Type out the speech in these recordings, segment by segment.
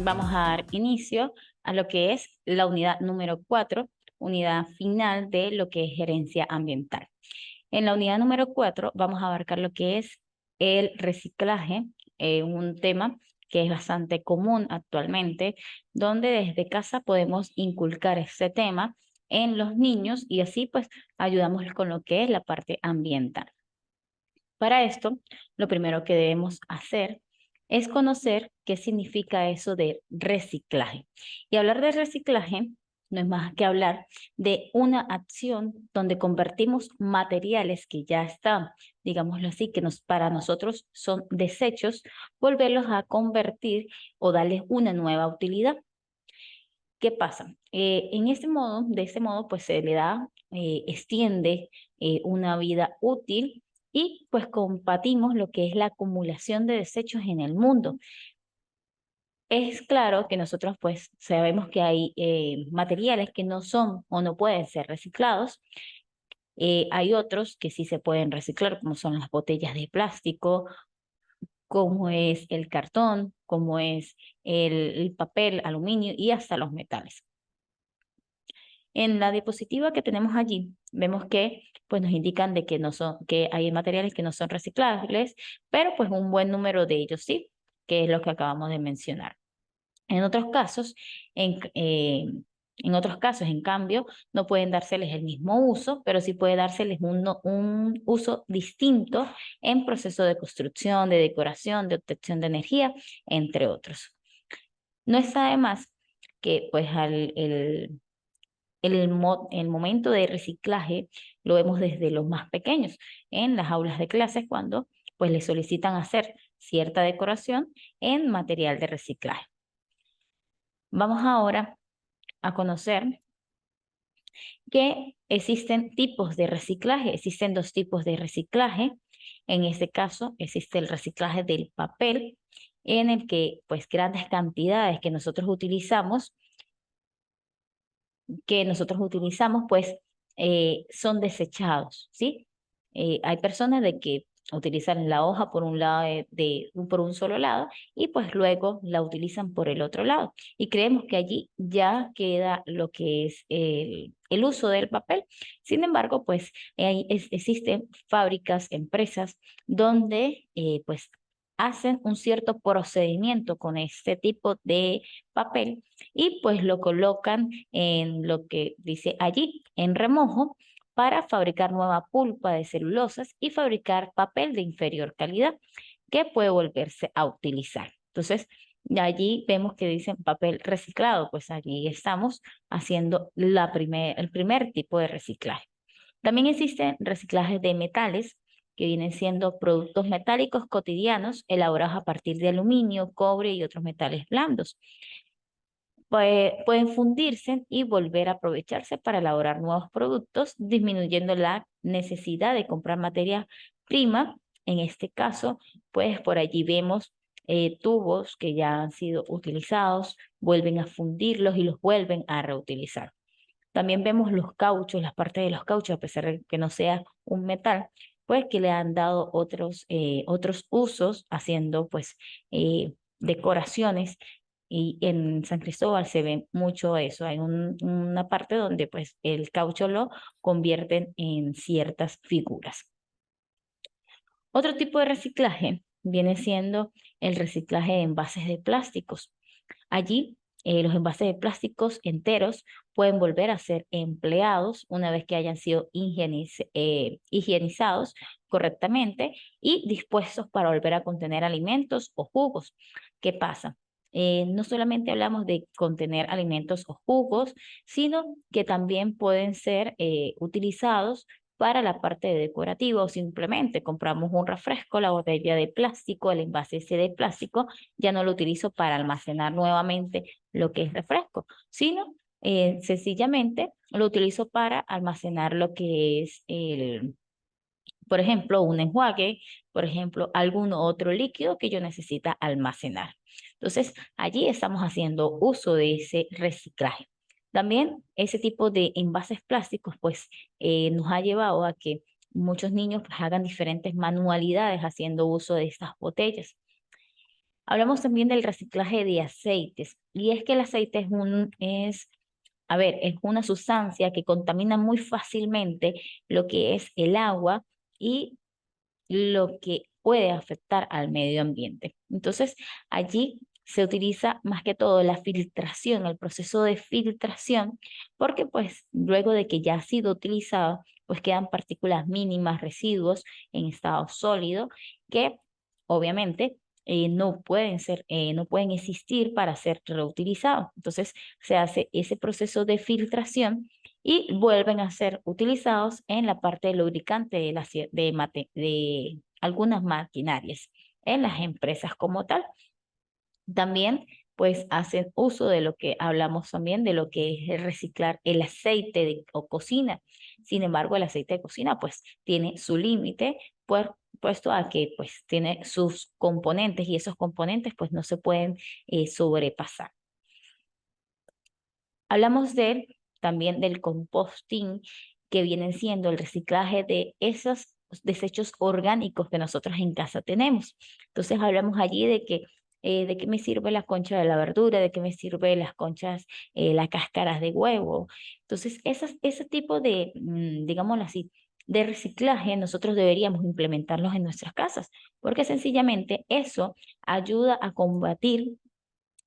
vamos a dar inicio a lo que es la unidad número 4, unidad final de lo que es gerencia ambiental. En la unidad número 4 vamos a abarcar lo que es el reciclaje, un tema que es bastante común actualmente, donde desde casa podemos inculcar este tema en los niños y así pues ayudamos con lo que es la parte ambiental. Para esto, lo primero que debemos hacer es conocer qué significa eso de reciclaje. Y hablar de reciclaje no es más que hablar de una acción donde convertimos materiales que ya están, digámoslo así, que para nosotros son desechos, volverlos a convertir o darles una nueva utilidad. ¿Qué pasa? De ese modo, pues se le da, extiende una vida útil y pues combatimos lo que es la acumulación de desechos en el mundo. Es claro que nosotros pues sabemos que hay materiales que no son o no pueden ser reciclados. Hay otros que sí se pueden reciclar, como son las botellas de plástico, como es el cartón, como es el papel, aluminio y hasta los metales. En la diapositiva que tenemos allí, vemos que pues, nos indican de que, no son, que hay materiales que no son reciclables, pero pues un buen número de ellos sí, que es lo que acabamos de mencionar. En otros casos, en otros casos, en cambio, no pueden dárseles el mismo uso, pero sí puede dárseles un uso distinto en proceso de construcción, de decoración, de obtención de energía, entre otros. No está de más que pues el momento de reciclaje lo vemos desde los más pequeños, en las aulas de clases, cuando pues les solicitan hacer cierta decoración en material de reciclaje. Vamos ahora a conocer que existen tipos de reciclaje. Existen dos tipos de reciclaje. En este caso, existe el reciclaje del papel, en el que pues grandes cantidades que nosotros utilizamos, pues son desechados, ¿sí? Hay personas de que utilizan la hoja por un lado por un solo lado y pues luego la utilizan por el otro lado. Y creemos que allí ya queda lo que es el uso del papel. Sin embargo, pues existen fábricas, empresas donde pues hacen un cierto procedimiento con este tipo de papel y pues lo colocan en lo que dice allí, en remojo, para fabricar nueva pulpa de celulosas y fabricar papel de inferior calidad que puede volverse a utilizar. Entonces, allí vemos que dicen papel reciclado, pues allí estamos haciendo el primer tipo de reciclaje. También existen reciclajes de metales, que vienen siendo productos metálicos cotidianos elaborados a partir de aluminio, cobre y otros metales blandos. Pueden fundirse y volver a aprovecharse para elaborar nuevos productos, disminuyendo la necesidad de comprar materia prima. En este caso, pues por allí vemos tubos que ya han sido utilizados, vuelven a fundirlos y los vuelven a reutilizar. También vemos los cauchos, las partes de los cauchos, a pesar de que no sea un metal, pues que le han dado otros usos, haciendo pues decoraciones. Y en San Cristóbal se ve mucho eso. Hay una parte donde pues el caucho lo convierten en ciertas figuras. Otro tipo de reciclaje viene siendo el reciclaje de envases de plásticos. Allí, los envases de plásticos enteros pueden volver a ser empleados una vez que hayan sido higienizados correctamente y dispuestos para volver a contener alimentos o jugos. ¿Qué pasa? No solamente hablamos de contener alimentos o jugos, sino que también pueden ser utilizados para la parte de decorativo o simplemente compramos un refresco, la botella de plástico, el envase ese de plástico, ya no lo utilizo para almacenar nuevamente lo que es refresco, sino sencillamente lo utilizo para almacenar lo que es por ejemplo, un enjuague, por ejemplo, algún otro líquido que yo necesita almacenar. Entonces, allí estamos haciendo uso de ese reciclaje. También ese tipo de envases plásticos, pues, nos ha llevado a que muchos niños pues, hagan diferentes manualidades haciendo uso de estas botellas. Hablamos también del reciclaje de aceites, y es que el aceite es una sustancia que contamina muy fácilmente lo que es el agua y lo que puede afectar al medio ambiente. Entonces, allí se utiliza más que todo la filtración, el proceso de filtración, porque pues luego de que ya ha sido utilizado, pues quedan partículas mínimas, residuos en estado sólido que obviamente no pueden existir para ser reutilizados. Entonces se hace ese proceso de filtración y vuelven a ser utilizados en la parte lubricante de algunas maquinarias, en las empresas como tal. También, pues, hacen uso de lo que hablamos también, de lo que es el reciclar el aceite o cocina. Sin embargo, el aceite de cocina, pues, tiene su límite, puesto a que, pues, tiene sus componentes y esos componentes, pues, no se pueden sobrepasar. Hablamos también del composting, que viene siendo el reciclaje de esos desechos orgánicos que nosotros en casa tenemos. Entonces hablamos allí de qué me sirve la concha de la verdura, de qué me sirve las conchas, las cáscaras de huevo. Entonces ese tipo de, digámoslo así, de reciclaje nosotros deberíamos implementarlos en nuestras casas, porque sencillamente eso ayuda a combatir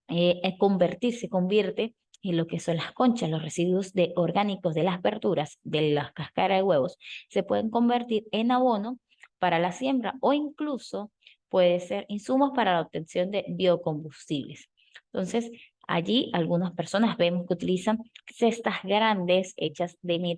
se convierte en lo que son las conchas, los residuos orgánicos de las verduras, de las cáscaras de huevos, se pueden convertir en abono para la siembra o incluso puede ser insumos para la obtención de biocombustibles. Entonces, allí algunas personas vemos que utilizan cestas grandes hechas de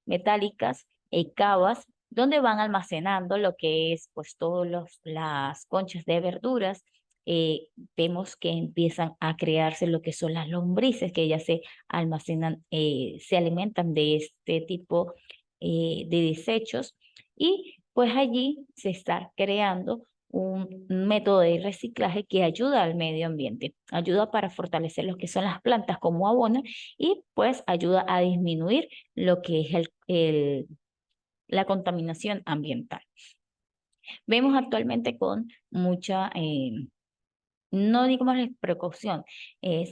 metálicas y cavas, donde van almacenando lo que es pues todas las conchas de verduras. eh, Vemos que empiezan a crearse lo que son las lombrices, que ya se almacenan, se alimentan de este tipo de desechos, y pues allí se está creando un método de reciclaje que ayuda al medio ambiente, ayuda para fortalecer lo que son las plantas como abono y pues ayuda a disminuir lo que es la contaminación ambiental. Vemos actualmente con mucha no digamos la precaución,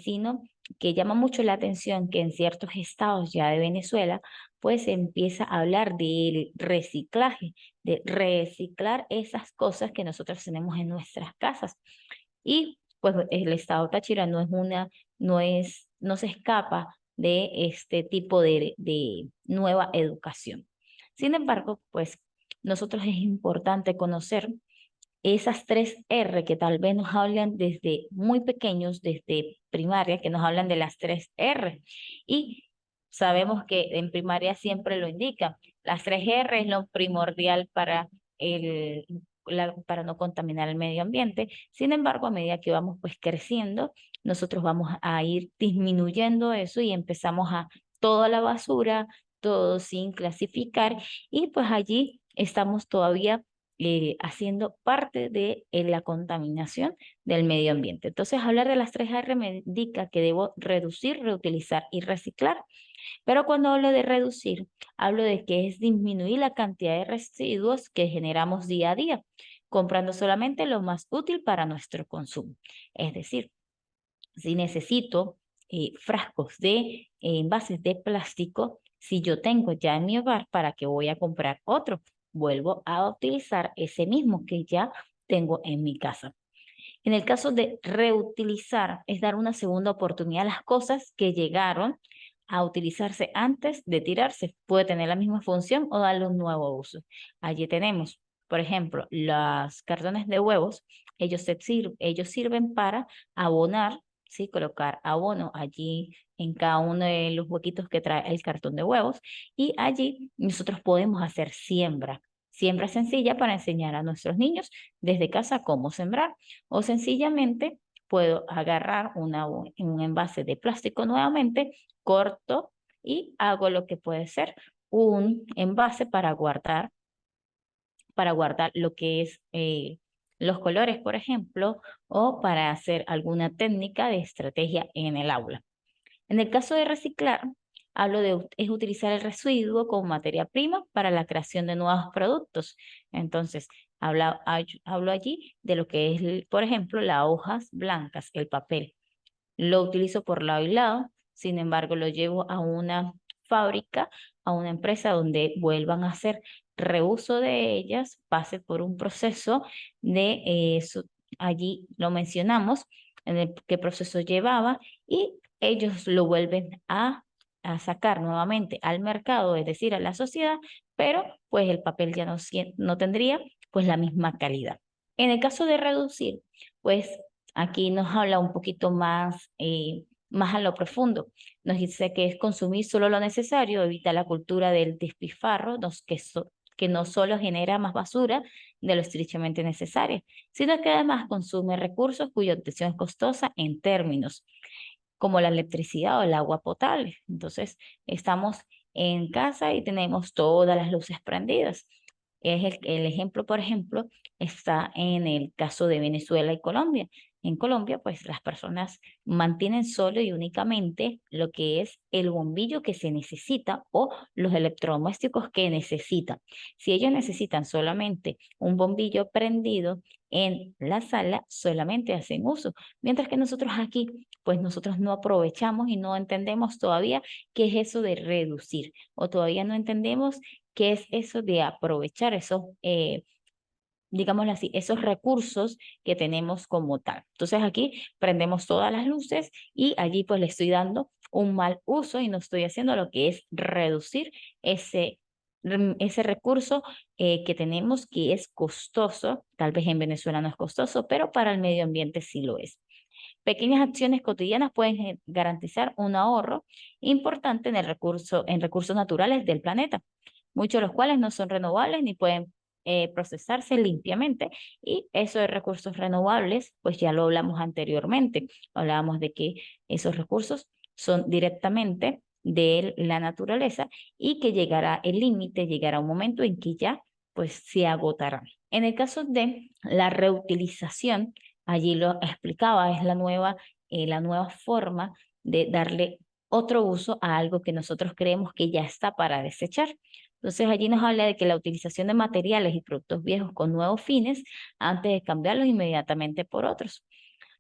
sino que llama mucho la atención que en ciertos estados ya de Venezuela, pues se empieza a hablar del reciclaje, de reciclar esas cosas que nosotros tenemos en nuestras casas. Y pues el estado Táchira no se escapa de este tipo de nueva educación. Sin embargo, pues nosotros es importante conocer esas tres R que tal vez nos hablan desde muy pequeños, desde primaria, que nos hablan de las tres R. Y sabemos que en primaria siempre lo indican. Las tres R es lo primordial para no contaminar el medio ambiente. Sin embargo, a medida que vamos pues creciendo, nosotros vamos a ir disminuyendo eso y empezamos a toda la basura, todo sin clasificar, y pues allí estamos todavía haciendo parte de la contaminación del medio ambiente. Entonces, hablar de las tres R me indica que debo reducir, reutilizar y reciclar. Pero cuando hablo de reducir, hablo de que es disminuir la cantidad de residuos que generamos día a día, comprando solamente lo más útil para nuestro consumo. Es decir, si necesito frascos de envases de plástico, si yo tengo ya en mi hogar, ¿para qué voy a comprar otro? Vuelvo a utilizar ese mismo que ya tengo en mi casa. En el caso de reutilizar, es dar una segunda oportunidad a las cosas que llegaron a utilizarse antes de tirarse. Puede tener la misma función o darle un nuevo uso. Allí tenemos, por ejemplo, los cartones de huevos. Ellos sirven para abonar, ¿sí? Colocar abono allí en cada uno de los huequitos que trae el cartón de huevos. Y allí nosotros podemos hacer siembra. Siembra sencilla para enseñar a nuestros niños desde casa cómo sembrar. O sencillamente puedo agarrar un envase de plástico nuevamente, corto y hago lo que puede ser un envase para guardar lo que es los colores, por ejemplo, o para hacer alguna técnica de estrategia en el aula. En el caso de reciclar, es utilizar el residuo como materia prima para la creación de nuevos productos. Entonces, Hablo allí de lo que es, por ejemplo, las hojas blancas, el papel. Lo utilizo por lado y lado, sin embargo, lo llevo a una fábrica, a una empresa donde vuelvan a hacer reuso de ellas, pase por un proceso de, allí lo mencionamos, en el qué proceso llevaba, y ellos lo vuelven a sacar nuevamente al mercado, es decir, a la sociedad, pero pues el papel ya no tendría pues la misma calidad. En el caso de reducir, pues aquí nos habla un poquito más, más a lo profundo. Nos dice que es consumir solo lo necesario, evita la cultura del despilfarro, que no solo genera más basura de lo estrictamente necesario, sino que además consume recursos cuya obtención es costosa en términos como la electricidad o el agua potable. Entonces, estamos en casa y tenemos todas las luces prendidas. Es el ejemplo, por ejemplo, está en el caso de Venezuela y Colombia. En Colombia, pues las personas mantienen solo y únicamente lo que es el bombillo que se necesita o los electrodomésticos que necesitan. Si ellos necesitan solamente un bombillo prendido en la sala, solamente hacen uso. Mientras que nosotros aquí, pues nosotros no aprovechamos y no entendemos todavía qué es eso de reducir o todavía no entendemos qué es eso de aprovechar esos, digámoslo así, esos recursos que tenemos como tal. Entonces aquí prendemos todas las luces y allí pues le estoy dando un mal uso y no estoy haciendo lo que es reducir ese recurso que tenemos que es costoso, tal vez en Venezuela no es costoso, pero para el medio ambiente sí lo es. Pequeñas acciones cotidianas pueden garantizar un ahorro importante en recursos naturales del planeta, muchos de los cuales no son renovables ni pueden procesarse limpiamente. Y eso de recursos renovables, pues ya lo hablamos anteriormente. Hablábamos de que esos recursos son directamente de la naturaleza y que llegará el límite, llegará un momento en que ya pues se agotarán. En el caso de la reutilización, allí lo explicaba, es la nueva forma de darle otro uso a algo que nosotros creemos que ya está para desechar. Entonces allí nos habla de que la utilización de materiales y productos viejos con nuevos fines antes de cambiarlos inmediatamente por otros.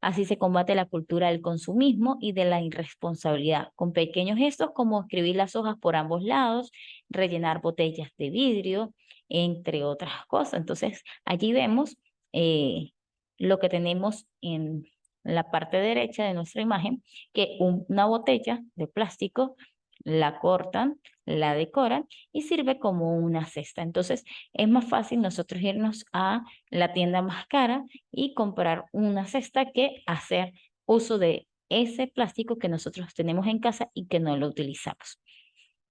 Así se combate la cultura del consumismo y de la irresponsabilidad, con pequeños gestos como escribir las hojas por ambos lados, rellenar botellas de vidrio, entre otras cosas. Entonces, allí vemos eh, lo que tenemos en la parte derecha de nuestra imagen, que una botella de plástico la cortan, la decoran y sirve como una cesta. Entonces, es más fácil nosotros irnos a la tienda más cara y comprar una cesta que hacer uso de ese plástico que nosotros tenemos en casa y que no lo utilizamos.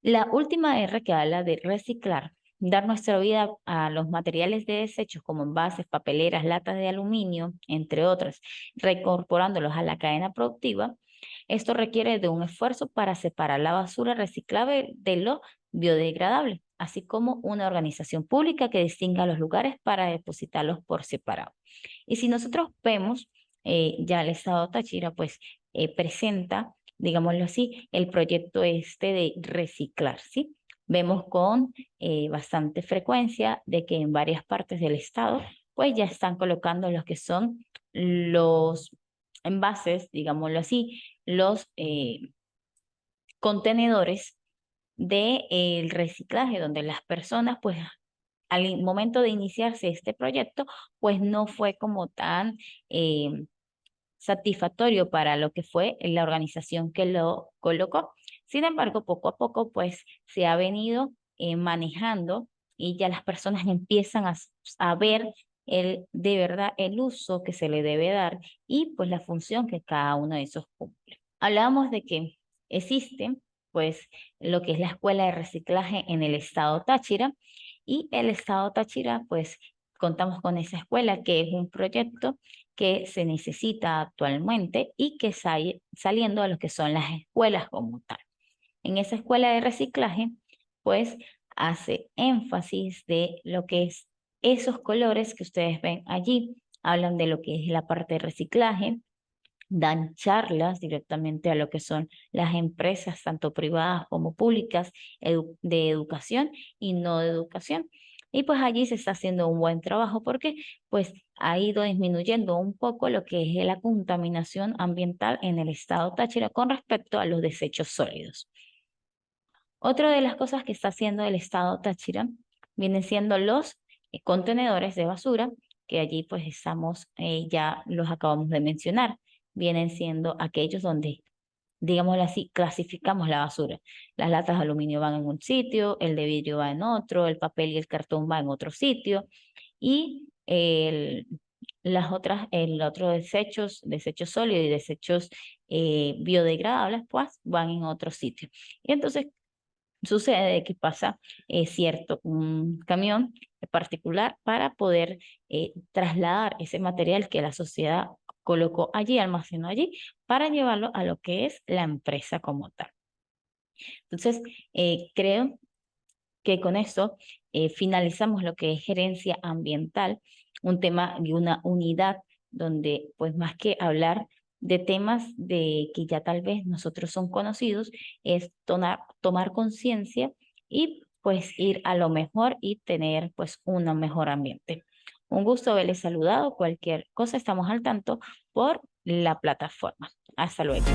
La última R que habla de reciclar, dar nuestra vida a los materiales de desechos como envases, papeleras, latas de aluminio, entre otras, reincorporándolos a la cadena productiva. Esto requiere de un esfuerzo para separar la basura reciclable de lo biodegradable, así como una organización pública que distinga los lugares para depositarlos por separado. Y si nosotros vemos, ya el Estado Táchira pues presenta, digámoslo así, el proyecto este de reciclar, ¿sí? Vemos con bastante frecuencia de que en varias partes del Estado pues ya están colocando los que son los envases, digámoslo así, los contenedores del reciclaje, donde las personas, pues, al momento de iniciarse este proyecto, pues no fue como tan satisfactorio para lo que fue la organización que lo colocó. Sin embargo, poco a poco, pues, se ha venido manejando y ya las personas empiezan a ver de verdad el uso que se le debe dar y pues la función que cada uno de esos cumple. Hablábamos de que existe pues lo que es la escuela de reciclaje en el estado Táchira y el estado Táchira pues contamos con esa escuela que es un proyecto que se necesita actualmente y que sale saliendo a lo que son las escuelas como tal. En esa escuela de reciclaje pues hace énfasis de lo que es esos colores que ustedes ven allí. Hablan de lo que es la parte de reciclaje, dan charlas directamente a lo que son las empresas, tanto privadas como públicas, de educación y no de educación. Y pues allí se está haciendo un buen trabajo porque pues ha ido disminuyendo un poco lo que es la contaminación ambiental en el estado Táchira con respecto a los desechos sólidos. Otra de las cosas que está haciendo el estado Táchira vienen siendo los contenedores de basura, que allí pues estamos, ya los acabamos de mencionar, vienen siendo aquellos donde, digámoslo así, clasificamos la basura. Las latas de aluminio van en un sitio, el de vidrio va en otro, el papel y el cartón va en otro sitio, y las otras, el otro desechos sólidos y desechos biodegradables, pues van en otro sitio. Y entonces sucede que pasa un camión particular para poder trasladar ese material que la sociedad colocó allí, almacenó allí, para llevarlo a lo que es la empresa como tal. Entonces, creo que con esto finalizamos lo que es gerencia ambiental, un tema y una unidad donde pues más que hablar de temas de que ya tal vez nosotros son conocidos, es tomar conciencia y pues ir a lo mejor y tener pues un mejor ambiente. Un gusto haberles saludado. Cualquier cosa estamos al tanto por la plataforma. Hasta luego.